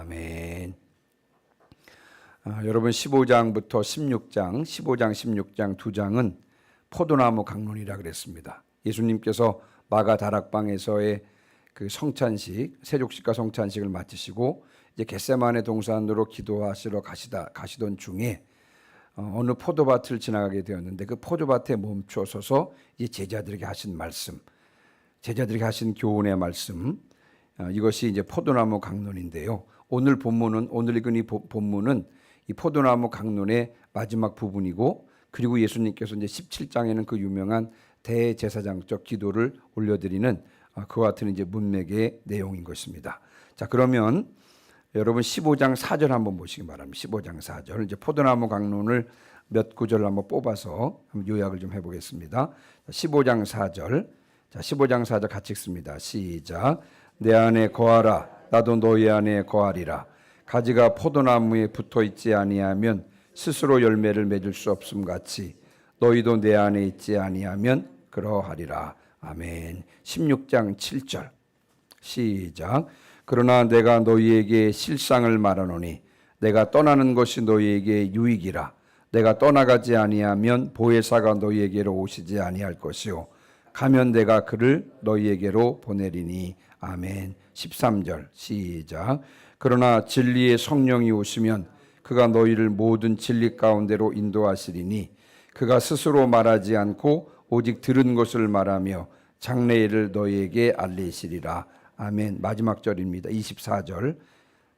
아멘. 여러분 15장부터 16장, 15장, 16장 두 장은 포도나무 강론이라 그랬습니다. 예수님께서 마가 다락방에서의 그 성찬식, 세족식과 성찬식을 마치시고 이제 겟세마네 동산으로 기도하시러 가시던 중에 어느 포도밭을 지나가게 되었는데 그 포도밭에 멈춰서서 이제 제자들에게 하신 말씀, 제자들에게 하신 교훈의 말씀, 이것이 이제 포도나무 강론인데요. 오늘 읽은 이 본문은 이 포도나무 강론의 마지막 부분이고, 그리고 예수님께서 이제 17장에는 그 유명한 대제사장적 기도를 올려드리는 그와 같은 이제 문맥의 내용인 것입니다. 자, 그러면 여러분 15장 4절 한번 보시기 바랍니다. 15장 4절. 이제 포도나무 강론을 몇 구절을 한번 뽑아서 한번 요약을 좀 해보겠습니다. 15장 4절. 자, 15장 4절 같이 읽습니다. 시작. 내 안에 거하라. 나도 너희 안에 거하리라. 가지가 포도나무에 붙어 있지 아니하면 스스로 열매를 맺을 수 없음 같이 너희도 내 안에 있지 아니하면 그러하리라. 아멘. 16장 7절. 시작. 그러나 내가 너희에게 실상을 말하노니 내가 떠나는 것이 너희에게 유익이라. 내가 떠나가지 아니하면 보혜사가 너희에게로 오시지 아니할 것이요 가면 내가 그를 너희에게로 보내리니. 아멘. 13절. 시작. 그러나 진리의 성령이 오시면 그가 너희를 모든 진리 가운데로 인도하시리니 그가 스스로 말하지 않고 오직 들은 것을 말하며 장래일을 너희에게 알리시리라. 아멘. 마지막 절입니다. 24절.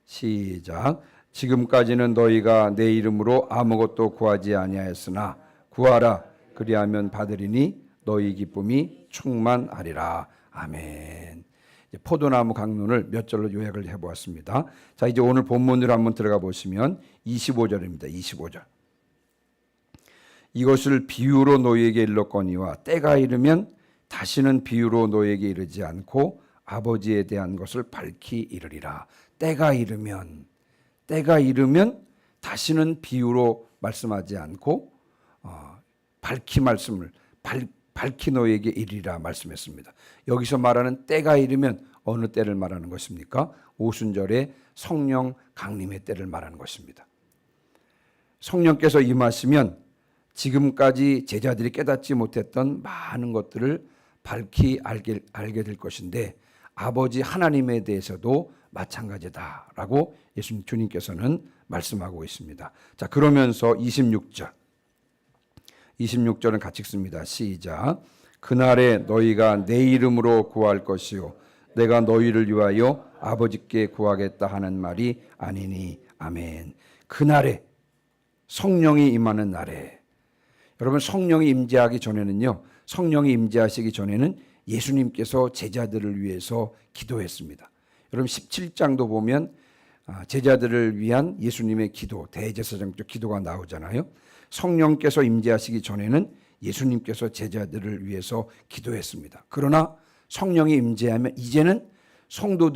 시작. 지금까지는 너희가 내 이름으로 아무것도 구하지 아니하였으나 구하라. 그리하면 받으리니 너희 기쁨이 충만하리라. 아멘. 포도나무 강론을 몇 절로 요약을 해보았습니다. 자, 이제 오늘 본문으로 한번 들어가 보시면 25절입니다. 25절. 이것을 비유로 너희에게 일렀거니와 때가 이르면 다시는 비유로 너희에게 이르지 않고 아버지에 대한 것을 밝히 이르리라. 때가 이르면 다시는 비유로 말씀하지 않고 밝히 너희에게 이르리라 말씀했습니다. 여기서 말하는 때가 이르면 어느 때를 말하는 것입니까? 오순절의 성령 강림의 때를 말하는 것입니다. 성령께서 임하시면 지금까지 제자들이 깨닫지 못했던 많은 것들을 밝히 알게 될 것인데 아버지 하나님에 대해서도 마찬가지다라고 예수님 주님께서는 말씀하고 있습니다. 자, 그러면서 26절은 같이 읽습니다. 시작. 그날에 너희가 내 이름으로 구할 것이요 내가 너희를 위하여 아버지께 구하겠다 하는 말이 아니니. 아멘. 그날에 성령이 임하는 날에, 여러분 성령이 임재하기 전에는요, 성령이 임재하시기 전에는 예수님께서 제자들을 위해서 기도했습니다. 여러분 17장도 보면 제자들을 위한 예수님의 기도, 대제사장적 기도가 나오잖아요. 성령께서 임재하시기 전에는 예수님께서 제자들을 위해서 기도했습니다. 그러나 성령이 임재하면 이제는 성도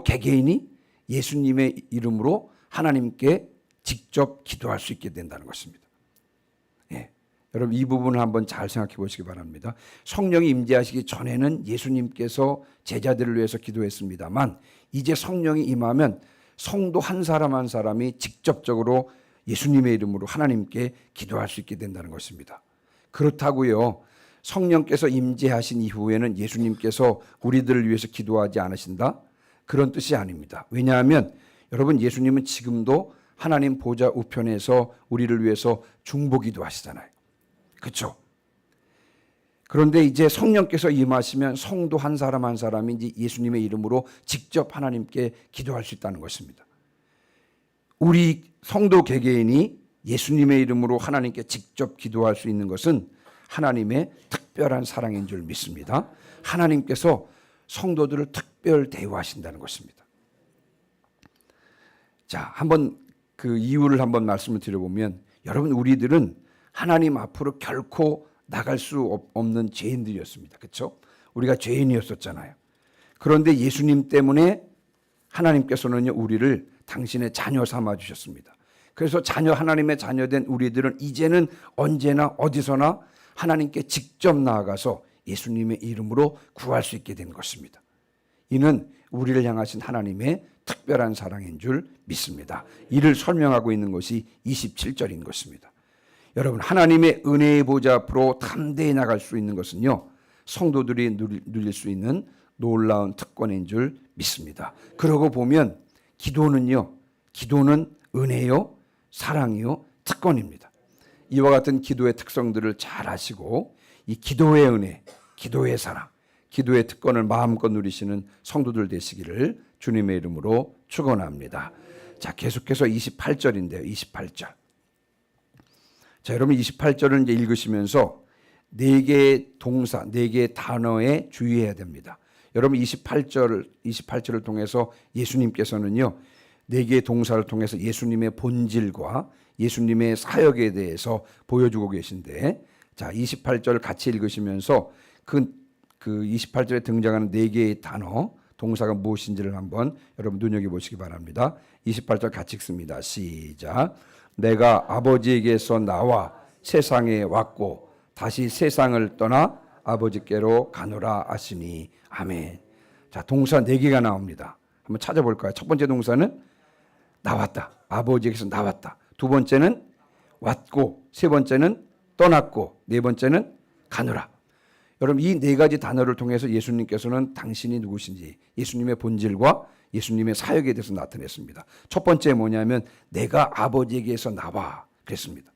개개인이 예수님의 이름으로 하나님께 직접 기도할 수 있게 된다는 것입니다. 예. 여러분 이 부분을 한번 잘 생각해 보시기 바랍니다. 성령이 임재하시기 전에는 예수님께서 제자들을 위해서 기도했습니다만 이제 성령이 임하면 성도 한 사람 한 사람이 직접적으로 예수님의 이름으로 하나님께 기도할 수 있게 된다는 것입니다. 그렇다고요, 성령께서 임재하신 이후에는 예수님께서 우리들을 위해서 기도하지 않으신다? 그런 뜻이 아닙니다. 왜냐하면 여러분 예수님은 지금도 하나님 보좌 우편에서 우리를 위해서 중보기도 하시잖아요. 그렇죠? 그런데 이제 성령께서 임하시면 성도 한 사람 한 사람이 이제 예수님의 이름으로 직접 하나님께 기도할 수 있다는 것입니다. 우리 성도 개개인이 예수님의 이름으로 하나님께 직접 기도할 수 있는 것은 하나님의 특별한 사랑인 줄 믿습니다. 하나님께서 성도들을 특별 대우하신다는 것입니다. 자, 한번 그 이유를 한번 말씀을 드려보면, 여러분 우리들은 하나님 앞으로 결코 나갈 수 없는 죄인들이었습니다. 그렇죠? 우리가 죄인이었었잖아요. 그런데 예수님 때문에 하나님께서는요 우리를 당신의 자녀 삼아 주셨습니다. 그래서 하나님의 자녀된 우리들은 이제는 언제나 어디서나 하나님께 직접 나아가서 예수님의 이름으로 구할 수 있게 된 것입니다. 이는 우리를 향하신 하나님의 특별한 사랑인 줄 믿습니다. 이를 설명하고 있는 것이 27절인 것입니다. 여러분, 하나님의 은혜의 보좌 앞으로 담대히 나갈 수 있는 것은요, 성도들이 누릴 수 있는 놀라운 특권인 줄 믿습니다. 그러고 보면 기도는 은혜요, 사랑이요, 특권입니다. 이와 같은 기도의 특성들을 잘 아시고 이 기도의 은혜, 기도의 사랑, 기도의 특권을 마음껏 누리시는 성도들 되시기를 주님의 이름으로 축원합니다. 자, 계속해서 28절인데요. 28절. 자, 여러분 28절을 이제 읽으시면서 네 개의 동사, 네 개의 단어에 주의해야 됩니다. 여러분 28절을 통해서 예수님께서는요, 네 개의 동사를 통해서 예수님의 본질과 예수님의 사역에 대해서 보여주고 계신데, 자, 28절 같이 읽으시면서 그 28절에 등장하는 네 개의 단어, 동사가 무엇인지를 한번 여러분 눈여겨보시기 바랍니다. 28절 같이 읽습니다. 시작. 내가 아버지에게서 나와 세상에 왔고 다시 세상을 떠나 아버지께로 가노라 하시니. 아멘. 자, 동사 네 개가 나옵니다. 한번 찾아볼까요? 첫 번째 동사는 나왔다. 아버지에게서 나왔다. 두 번째는 왔고, 세 번째는 떠났고, 네 번째는 가노라. 여러분, 이 네 가지 단어를 통해서 예수님께서는 당신이 누구신지, 예수님의 본질과 예수님의 사역에 대해서 나타냈습니다. 첫 번째 뭐냐면 내가 아버지에게서 나와 그랬습니다.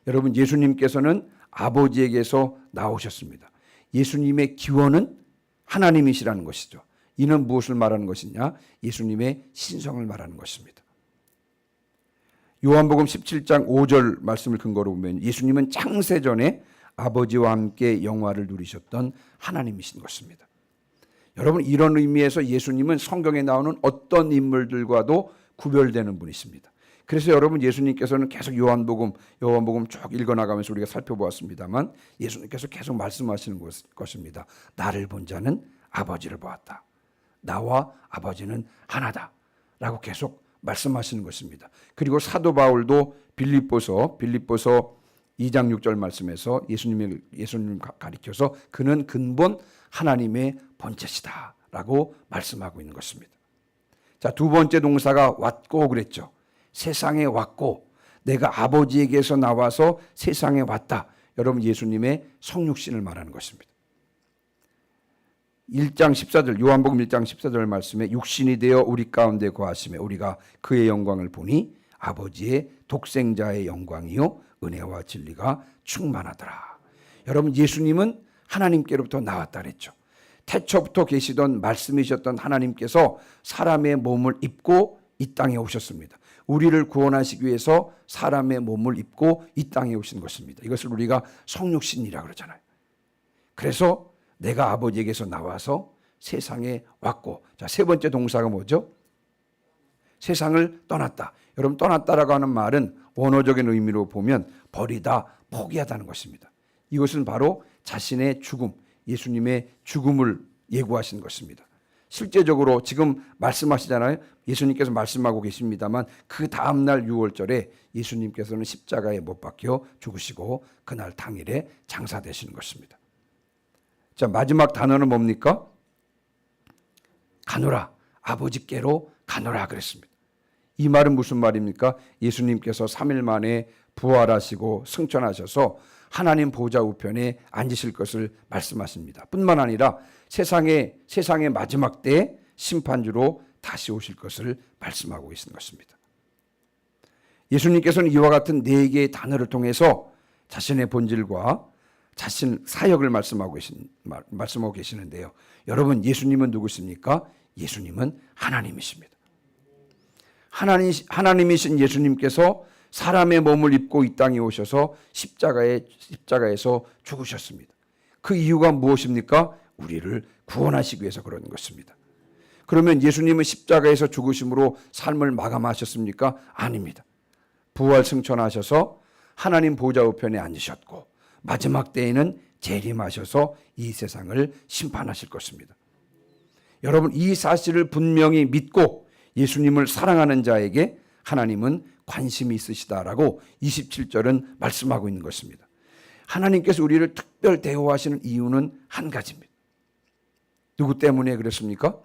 여러분, 예수님께서는 아버지에게서 나오셨습니다. 예수님의 기원은 하나님이시라는 것이죠. 이는 무엇을 말하는 것이냐? 예수님의 신성을 말하는 것입니다. 요한복음 17장 5절 말씀을 근거로 보면 예수님은 창세전에 아버지와 함께 영화를 누리셨던 하나님이신 것입니다. 여러분, 이런 의미에서 예수님은 성경에 나오는 어떤 인물들과도 구별되는 분이십니다. 그래서 여러분, 예수님께서는 계속 요한복음 쭉 읽어나가면서 우리가 살펴보았습니다만 예수님께서 계속 말씀하시는 것입니다. 나를 본 자는 아버지를 보았다. 나와 아버지는 하나다 라고 계속 말씀하시는 것입니다. 그리고 사도 바울도 빌립보서 2장 6절 말씀에서 예수님을 가리켜서 그는 근본 하나님의 본체시다 라고 말씀하고 있는 것입니다. 자, 두 번째 동사가 왔고 그랬죠. 세상에 왔고, 내가 아버지에게서 나와서 세상에 왔다. 여러분, 예수님의 성육신을 말하는 것입니다. 1장 14절, 요한복음 1장 14절 말씀에 육신이 되어 우리 가운데 거하심에 우리가 그의 영광을 보니 아버지의 독생자의 영광이요 은혜와 진리가 충만하더라. 여러분, 예수님은 하나님께로부터 나왔다 그랬죠. 태초부터 계시던 말씀이셨던 하나님께서 사람의 몸을 입고 이 땅에 오셨습니다. 우리를 구원하시기 위해서 사람의 몸을 입고 이 땅에 오신 것입니다. 이것을 우리가 성육신이라고 그러잖아요. 그래서 내가 아버지에게서 나와서 세상에 왔고, 자, 세 번째 동사가 뭐죠? 세상을 떠났다. 여러분, 떠났다라고 하는 말은 원어적인 의미로 보면 버리다, 포기하다는 것입니다. 이것은 바로 자신의 죽음, 예수님의 죽음을 예고하신 것입니다. 실제적으로 지금 말씀하시잖아요. 예수님께서 말씀하고 계십니다만 그 다음날 6월절에 예수님께서는 십자가에 못 박혀 죽으시고 그날 당일에 장사되시는 것입니다. 자, 마지막 단어는 뭡니까? 가노라, 아버지께로 가노라 그랬습니다. 이 말은 무슨 말입니까? 예수님께서 3일 만에 부활하시고 승천하셔서 하나님 보좌 우편에 앉으실 것을 말씀하십니다. 뿐만 아니라 세상의 마지막 때에 심판주로 다시 오실 것을 말씀하고 계신 것입니다. 예수님께서는 이와 같은 네 개의 단어를 통해서 자신의 본질과 자신 사역을 말씀하고 계시는데요. 여러분, 예수님은 누구십니까? 예수님은 하나님이십니다. 하나님이신 예수님께서 사람의 몸을 입고 이 땅에 오셔서 십자가에서 죽으셨습니다. 그 이유가 무엇입니까? 우리를 구원하시기 위해서 그런 것입니다. 그러면 예수님은 십자가에서 죽으심으로 삶을 마감하셨습니까? 아닙니다. 부활 승천하셔서 하나님 보좌 우편에 앉으셨고 마지막 때에는 재림하셔서 이 세상을 심판하실 것입니다. 여러분, 이 사실을 분명히 믿고 예수님을 사랑하는 자에게 하나님은 관심이 있으시다라고 27절은 말씀하고 있는 것입니다. 하나님께서 우리를 특별 대우하시는 이유는 한 가지입니다. 누구 때문에 그렇습니까?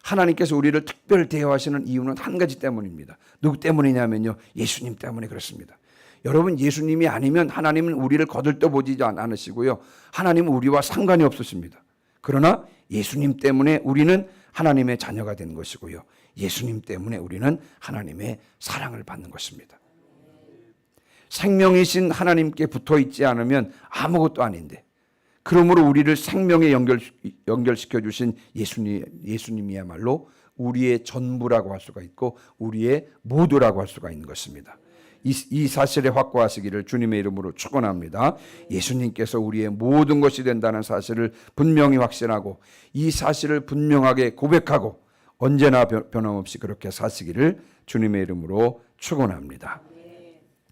하나님께서 우리를 특별 대하시는 이유는 한 가지 때문입니다. 누구 때문이냐면요, 예수님 때문에 그렇습니다. 여러분, 예수님이 아니면 하나님은 우리를 거들떠보지 않으시고요, 하나님은 우리와 상관이 없으십니다. 그러나 예수님 때문에 우리는 하나님의 자녀가 되는 것이고요, 예수님 때문에 우리는 하나님의 사랑을 받는 것입니다. 생명이신 하나님께 붙어 있지 않으면 아무것도 아닌데, 그러므로 우리를 생명에 연결시켜 주신 예수님이야말로 우리의 전부라고 할 수가 있고 우리의 모두라고 할 수가 있는 것입니다. 이 사실에 확고하시기를 주님의 이름으로 축원합니다. 예수님께서 우리의 모든 것이 된다는 사실을 분명히 확신하고 이 사실을 분명하게 고백하고 언제나 변함없이 그렇게 사시기를 주님의 이름으로 축원합니다.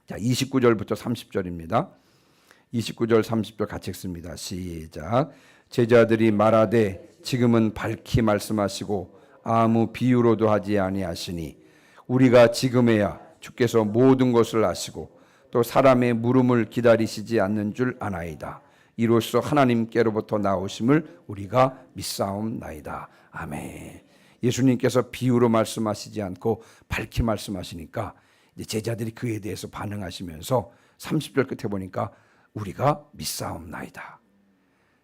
자, 29절부터 30절입니다. 29절 30절 같이 읽습니다. 시작. 제자들이 말하되 지금은 밝히 말씀하시고 아무 비유로도 하지 아니하시니 우리가 지금에야 주께서 모든 것을 아시고 또 사람의 물음을 기다리시지 않는 줄 아나이다. 이로써 하나님께로부터 나오심을 우리가 믿사옵나이다. 아멘. 예수님께서 비유로 말씀하시지 않고 밝히 말씀하시니까 이제 제자들이 그에 대해서 반응하시면서 30절 끝에 보니까 우리가 믿사옵나이다.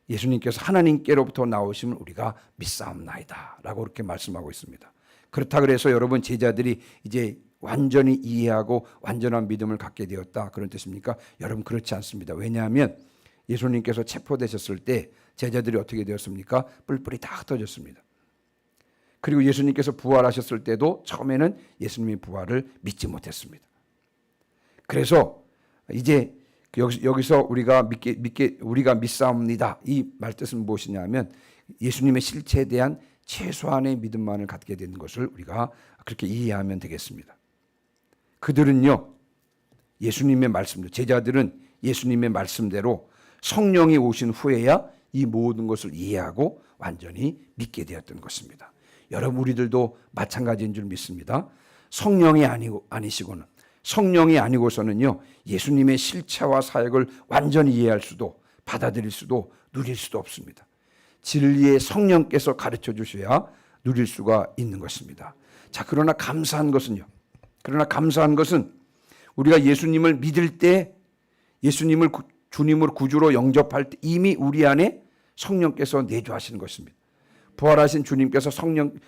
예수님께서 하나님께로부터 나오심을 우리가 믿사옵나이다 라고 그렇게 말씀하고 있습니다. 그렇다 그래서 여러분, 제자들이 이제 완전히 이해하고 완전한 믿음을 갖게 되었다, 그런 뜻입니까? 여러분, 그렇지 않습니다. 왜냐하면 예수님께서 체포되셨을 때 제자들이 어떻게 되었습니까? 뿔뿔이 다 흩어졌습니다. 그리고 예수님께서 부활하셨을 때도 처음에는 예수님의 부활을 믿지 못했습니다. 그래서 이제 여기서 우리가 우리가 믿사옵니다, 이 말뜻은 무엇이냐면 예수님의 실체에 대한 최소한의 믿음만을 갖게 되는 것을 우리가 그렇게 이해하면 되겠습니다. 그들은요, 예수님의 말씀대로, 제자들은 예수님의 말씀대로 성령이 오신 후에야 이 모든 것을 이해하고 완전히 믿게 되었던 것입니다. 여러분, 우리들도 마찬가지인 줄 믿습니다. 성령이 아니시고는, 성령이 아니고서는요, 예수님의 실체와 사역을 완전히 이해할 수도 받아들일 수도 누릴 수도 없습니다. 진리의 성령께서 가르쳐 주셔야 누릴 수가 있는 것입니다. 자, 그러나 감사한 것은 우리가 예수님을 믿을 때, 예수님을 주님으로 구주로 영접할 때 이미 우리 안에 성령께서 내주하시는 것입니다. 부활하신 주님께서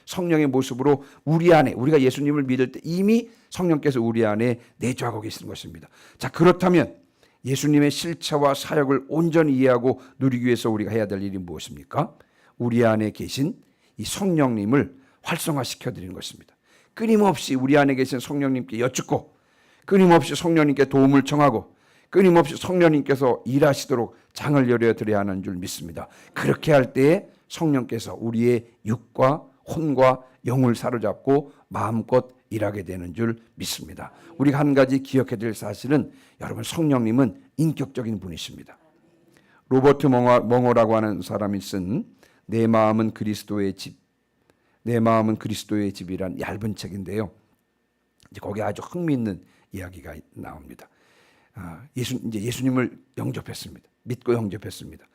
성령의 모습으로 우리 안에, 우리가 예수님을 믿을 때 이미 성령께서 우리 안에 내주하고 계시는 것입니다. 자, 그렇다면 예수님의 실체와 사역을 온전히 이해하고 누리기 위해서 우리가 해야 될 일이 무엇입니까? 우리 안에 계신 이 성령님을 활성화시켜 드리는 것입니다. 끊임없이 우리 안에 계신 성령님께 여쭙고, 끊임없이 성령님께 도움을 청하고, 끊임없이 성령님께서 일하시도록 장을 열어 드려야 하는 줄 믿습니다. 그렇게 할 때에 성령께서 우리의 육과 혼과 영을 사로잡고 마음껏 일하게 되는 줄 믿습니다. 우리가 한 가지 기억해야 될 사실은, 여러분, 성령님은 인격적인 분이십니다. 로버트 멍어라고 하는 사람이 쓴 내 마음은 그리스도의 집이란 얇은 책인데요, 이제 거기에 아주 흥미있는 이야기가 나옵니다. 이제 예수님을 영접했습니다. 믿고 영접했습니다.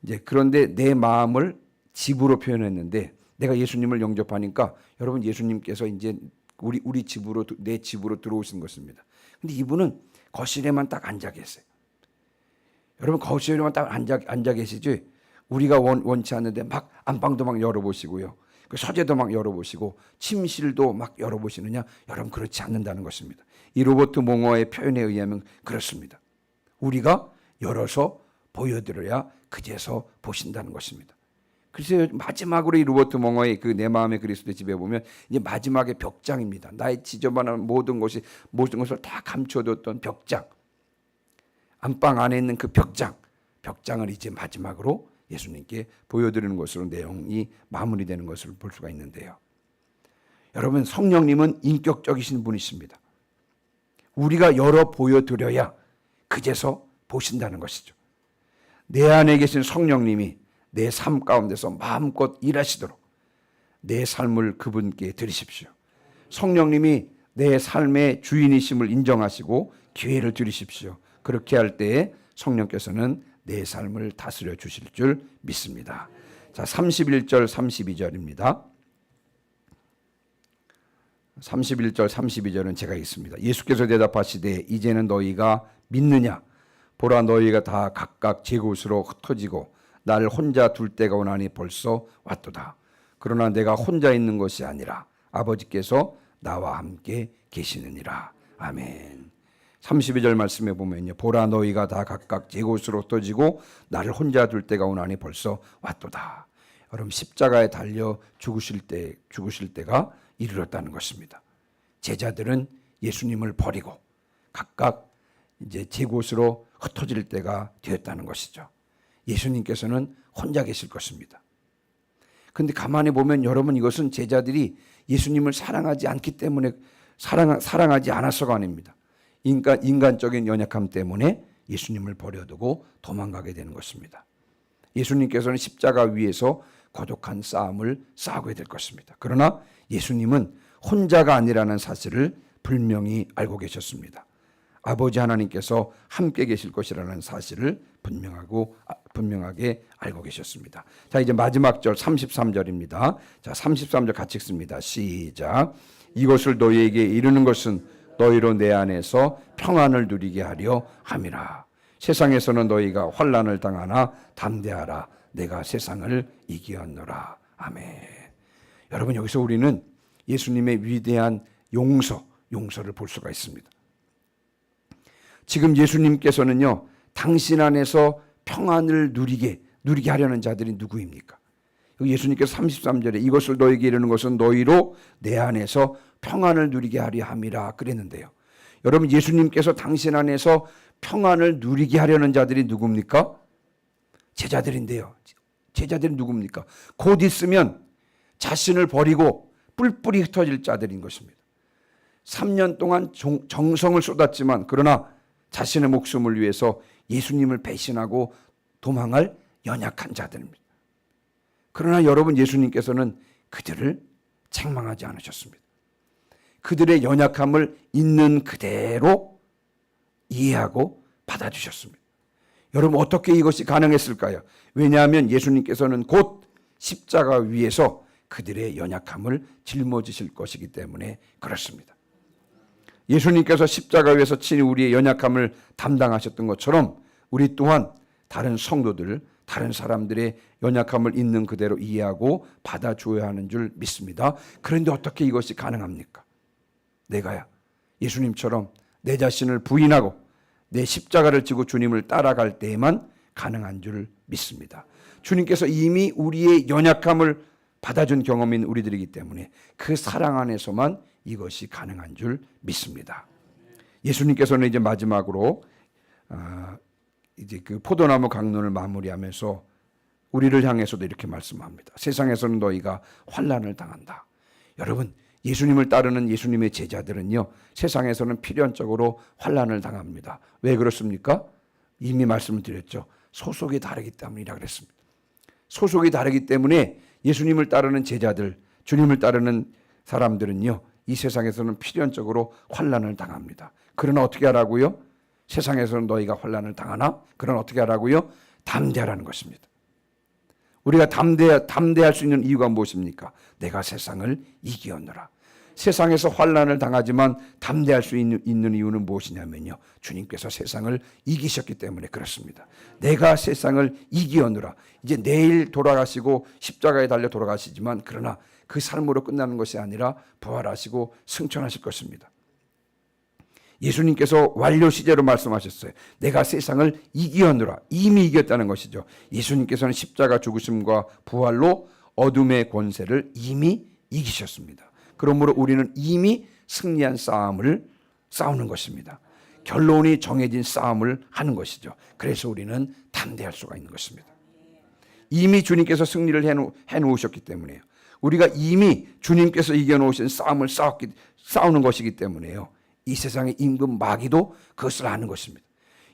이제 그런데 내 마음을 집으로 표현했는데, 내가 예수님을 영접하니까 여러분, 예수님께서 이제 우리 집으로, 내 집으로 들어오신 것입니다. 근데 이분은 거실에만 딱 앉아 계세요. 여러분, 거실에만 딱 앉아 계시지, 우리가 원치 않는데 막 안방도 막 열어보시고요, 그 서재도 막 열어보시고 침실도 막 열어보시느냐? 여러분, 그렇지 않는다는 것입니다. 이 로버트 몽어의 표현에 의하면 그렇습니다. 우리가 열어서 보여드려야 그제서 보신다는 것입니다. 그래서 마지막으로 이 로버트 몽어의 그 내 마음의 그리스도의 집에 보면 이제 마지막에 벽장입니다. 나의 지저분한 모든 것을 다 감춰뒀던 벽장, 안방 안에 있는 그 벽장을 이제 마지막으로 예수님께 보여드리는 것으로 내용이 마무리되는 것을 볼 수가 있는데요. 여러분, 성령님은 인격적이신 분이십니다. 우리가 열어 보여드려야 그제서 보신다는 것이죠. 내 안에 계신 성령님이 내 삶 가운데서 마음껏 일하시도록 내 삶을 그분께 드리십시오. 성령님이 내 삶의 주인이심을 인정하시고 기회를 드리십시오. 그렇게 할 때에 성령께서는 내 삶을 다스려 주실 줄 믿습니다. 자, 31절 32절입니다. 31절 32절은 제가 읽습니다. 예수께서 대답하시되 이제는 너희가 믿느냐? 보라, 너희가 다 각각 제 곳으로 흩어지고 나를 혼자 둘 때가 오나니 벌써 왔도다. 그러나 내가 혼자 있는 것이 아니라 아버지께서 나와 함께 계시느니라. 아멘. 32절 말씀에 보면요, 보라, 너희가 다 각각 제 곳으로 흩어지고 나를 혼자 둘 때가 오나니 벌써 왔도다. 여러분, 십자가에 달려 죽으실 때가 이르렀다는 것입니다. 제자들은 예수님을 버리고 각각 이제 제 곳으로 흩어질 때가 되었다는 것이죠. 예수님께서는 혼자 계실 것입니다. 그런데 가만히 보면 여러분, 이것은 제자들이 예수님을 사랑하지 않기 때문에 사랑하지 않아서가 아닙니다. 인간적인 연약함 때문에 예수님을 버려두고 도망가게 되는 것입니다. 예수님께서는 십자가 위에서 고독한 싸움을 싸우게 될 것입니다. 그러나 예수님은 혼자가 아니라는 사실을 분명히 알고 계셨습니다. 아버지 하나님께서 함께 계실 것이라는 사실을 분명하게 알고 계셨습니다. 자, 이제 마지막 절 33절입니다. 자, 33절 같이 읽습니다. 시작. 이것을 너희에게 이르는 것은 너희로 내 안에서 평안을 누리게 하려 함이라. 세상에서는 너희가 환난을 당하나 담대하라. 내가 세상을 이기었노라. 아멘. 여러분, 여기서 우리는 예수님의 위대한 용서를 볼 수가 있습니다. 지금 예수님께서는요, 당신 안에서 평안을 누리게 하려는 자들이 누구입니까? 예수님께서 33절에 이것을 너에게 이르는 것은 너희로 내 안에서 평안을 누리게 하려 함이라 그랬는데요. 여러분, 예수님께서 당신 안에서 평안을 누리게 하려는 자들이 누굽니까? 제자들인데요. 제자들이 누굽니까? 곧 있으면 자신을 버리고 뿔뿔이 흩어질 자들인 것입니다. 3년 동안 정성을 쏟았지만 그러나 자신의 목숨을 위해서 예수님을 배신하고 도망할 연약한 자들입니다. 그러나 여러분, 예수님께서는 그들을 책망하지 않으셨습니다. 그들의 연약함을 있는 그대로 이해하고 받아주셨습니다. 여러분, 어떻게 이것이 가능했을까요? 왜냐하면 예수님께서는 곧 십자가 위에서 그들의 연약함을 짊어지실 것이기 때문에 그렇습니다. 예수님께서 십자가 위에서 친히 우리의 연약함을 담당하셨던 것처럼 우리 또한 다른 성도들, 다른 사람들의 연약함을 있는 그대로 이해하고 받아줘야 하는 줄 믿습니다. 그런데 어떻게 이것이 가능합니까? 내가야 예수님처럼 내 자신을 부인하고 내 십자가를 지고 주님을 따라갈 때에만 가능한 줄 믿습니다. 주님께서 이미 우리의 연약함을 받아준 경험인 우리들이기 때문에 그 사랑 안에서만 이것이 가능한 줄 믿습니다. 예수님께서는 이제 마지막으로 이제 그 포도나무 강론을 마무리하면서 우리를 향해서도 이렇게 말씀합니다. 세상에서는 너희가 환난을 당한다. 여러분, 예수님을 따르는 예수님의 제자들은요, 세상에서는 필연적으로 환난을 당합니다. 왜 그렇습니까? 이미 말씀을 드렸죠. 소속이 다르기 때문이라 그랬습니다. 소속이 다르기 때문에 예수님을 따르는 제자들, 주님을 따르는 사람들은요, 이 세상에서는 필연적으로 환난을 당합니다. 그러나 어떻게 하라고요? 세상에서는 너희가 환난을 당하나? 그러나 어떻게 하라고요? 담대하라는 것입니다. 우리가 담대할 수 있는 이유가 무엇입니까? 내가 세상을 이기었노라. 세상에서 환난을 당하지만 담대할 수 있는 이유는 무엇이냐면요, 주님께서 세상을 이기셨기 때문에 그렇습니다. 내가 세상을 이기었노라. 이제 내일 돌아가시고 십자가에 달려 돌아가시지만 그러나 그 삶으로 끝나는 것이 아니라 부활하시고 승천하실 것입니다. 예수님께서 완료 시제로 말씀하셨어요. 내가 세상을 이기었노라. 이미 이겼다는 것이죠. 예수님께서는 십자가 죽으심과 부활로 어둠의 권세를 이미 이기셨습니다. 그러므로 우리는 이미 승리한 싸움을 싸우는 것입니다. 결론이 정해진 싸움을 하는 것이죠. 그래서 우리는 담대할 수가 있는 것입니다. 이미 주님께서 승리를 해놓으셨기 때문에요. 우리가 이미 주님께서 이겨놓으신 싸움을 싸우는 것이기 때문에요. 이 세상의 임금 마귀도 그것을 아는 것입니다.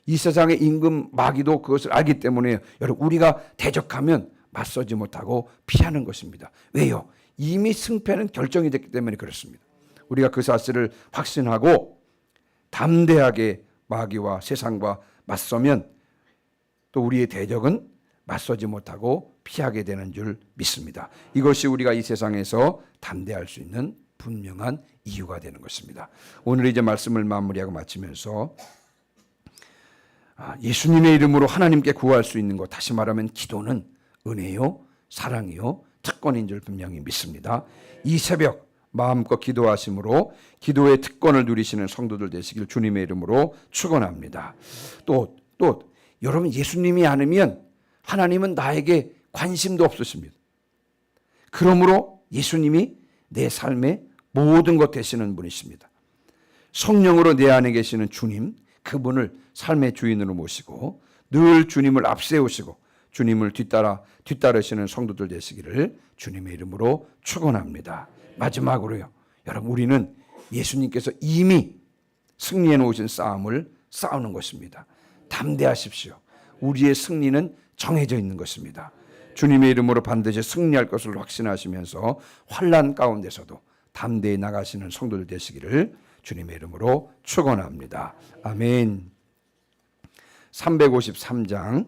이 세상의 임금 마귀도 그것을 알기 때문에 여러분, 우리가 대적하면 맞서지 못하고 피하는 것입니다. 왜요? 이미 승패는 결정이 됐기 때문에 그렇습니다. 우리가 그 사실을 확신하고 담대하게 마귀와 세상과 맞서면 또 우리의 대적은 맞서지 못하고 피하게 되는 줄 믿습니다. 이것이 우리가 이 세상에서 담대할 수 있는 분명한 이유가 되는 것입니다. 오늘 이제 말씀을 마무리하고 마치면서 예수님의 이름으로 하나님께 구할 수 있는 것, 다시 말하면 기도는 은혜요, 사랑이요, 특권인 줄 분명히 믿습니다. 이 새벽 마음껏 기도하심으로 기도의 특권을 누리시는 성도들 되시길 주님의 이름으로 축원합니다. 또 여러분, 예수님이 아니면 하나님은 나에게 관심도 없으십니다. 그러므로 예수님이 내 삶의 모든 것 되시는 분이십니다. 성령으로 내 안에 계시는 주님, 그분을 삶의 주인으로 모시고 늘 주님을 앞세우시고 주님을 뒤따르시는 성도들 되시기를 주님의 이름으로 축원합니다. 마지막으로요, 여러분, 우리는 예수님께서 이미 승리해 놓으신 싸움을 싸우는 것입니다. 담대하십시오. 우리의 승리는 정해져 있는 것입니다. 주님의 이름으로 반드시 승리할 것을 확신하시면서 환난 가운데서도 담대히 나가시는 성도들 되시기를 주님의 이름으로 축원합니다. 아멘. 353장